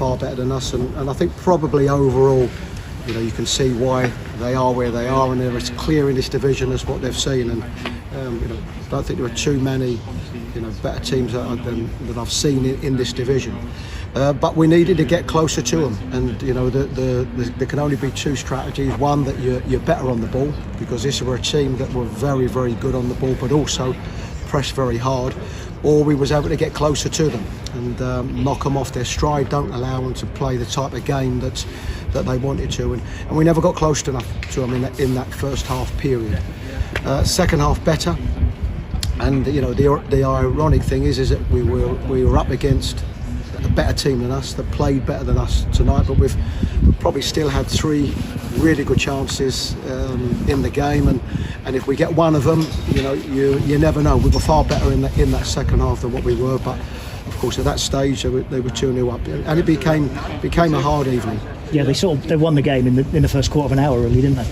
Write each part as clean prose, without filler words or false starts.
far better than us, and I think probably overall, you know, you can see why they are where they are, and they're as clear in this division as what they've seen. And you know, I don't think there are too many, you know, better teams that I've seen in this division. But we needed to get closer to them, and you know, there can only be two strategies. One, that you're better on the ball, because this were a team that were very, very good on the ball, but also pressed very hard. Or we was able to get closer to them and knock them off their stride, don't allow them to play the type of game that they wanted to, and we never got close enough to them in that first half period. Second half better, and you know, the ironic thing is that we were up against a better team than us, that played better than us tonight, but we've probably still had three really good chances in the game, and if we get one of them, you know, you never know. We were far better in that second half than what we were, but of course at that stage they were 2-0 up, and it became a hard evening. Yeah, they won the game in the first quarter of an hour, really, didn't they?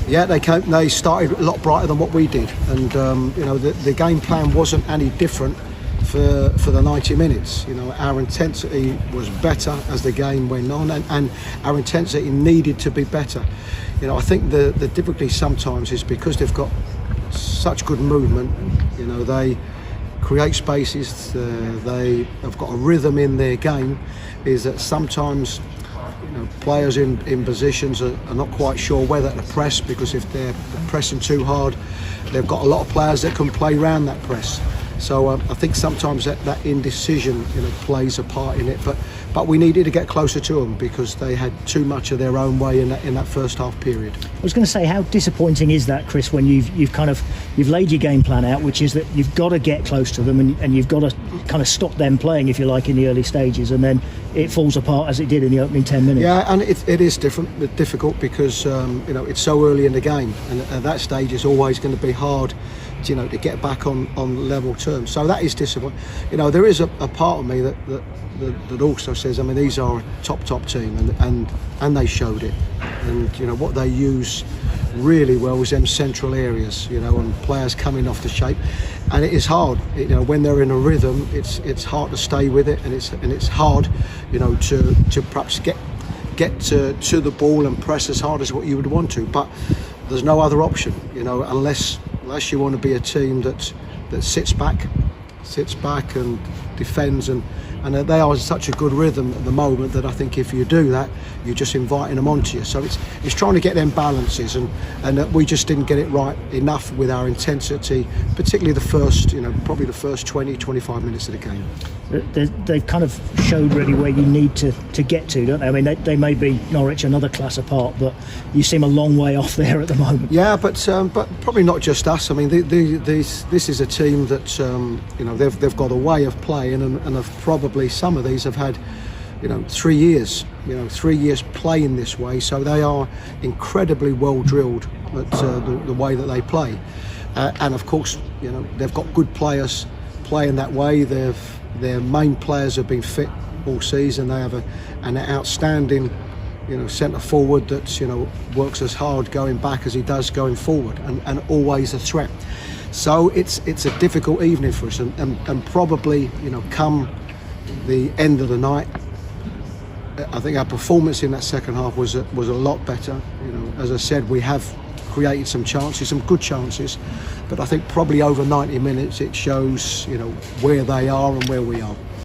Yeah, they started a lot brighter than what we did, and you know, the game plan wasn't any different for the 90 minutes. You know, our intensity was better as the game went on, and our intensity needed to be better. You know, I think the difficulty sometimes is because they've got such good movement, you know, they create spaces, they have got a rhythm in their game, is that sometimes, you know, players in positions are not quite sure whether to press, because if they're pressing too hard, they've got a lot of players that can play around that press. So I think sometimes that indecision, you know, plays a part in it. But we needed to get closer to them because they had too much of their own way in that first half period. I was going to say, how disappointing is that, Chris, when you've laid your game plan out, which is that you've got to get close to them and you've got to kind of stop them playing, if you like, in the early stages, and then it falls apart as it did in the opening 10 minutes. Yeah, and it is difficult because you know, it's so early in the game, and at that stage it's always going to be hard, you know, to get back on level terms. So that is disappointing. You know, there is a part of me that also says, I mean, these are a top team, and they showed it. And you know, what they use really well was them central areas, you know, and players coming off the shape. And it is hard, you know, when they're in a rhythm, it's hard to stay with it, and it's hard, you know, to perhaps get to the ball and press as hard as what you would want to. But there's no other option, you know, unless you want to be a team that sits back and defends, and they are in such a good rhythm at the moment that I think if you do that, you're just inviting them onto you. So it's trying to get them balances, and we just didn't get it right enough with our intensity, particularly probably the first 20-25 minutes of the game. They've kind of showed really where you need to get to, don't they? I mean, they may be Norwich another class apart, but you seem a long way off there at the moment. Yeah, but probably not just us. I mean, this is a team that you know, they've got a way of playing, and have probably, some of these have had, you know, 3 years. You know, 3 years playing this way, so they are incredibly well drilled at the way that they play, and of course, you know, they've got good players playing that way. Their main players have been fit all season. They have an outstanding, you know, centre forward that, you know, works as hard going back as he does going forward, and always a threat. So it's a difficult evening for us, and probably, you know, come the end of the night, I think our performance in that second half was a lot better. You know, as I said, we have created some chances, some good chances, but I think probably over 90 minutes it shows, you know, where they are and where we are.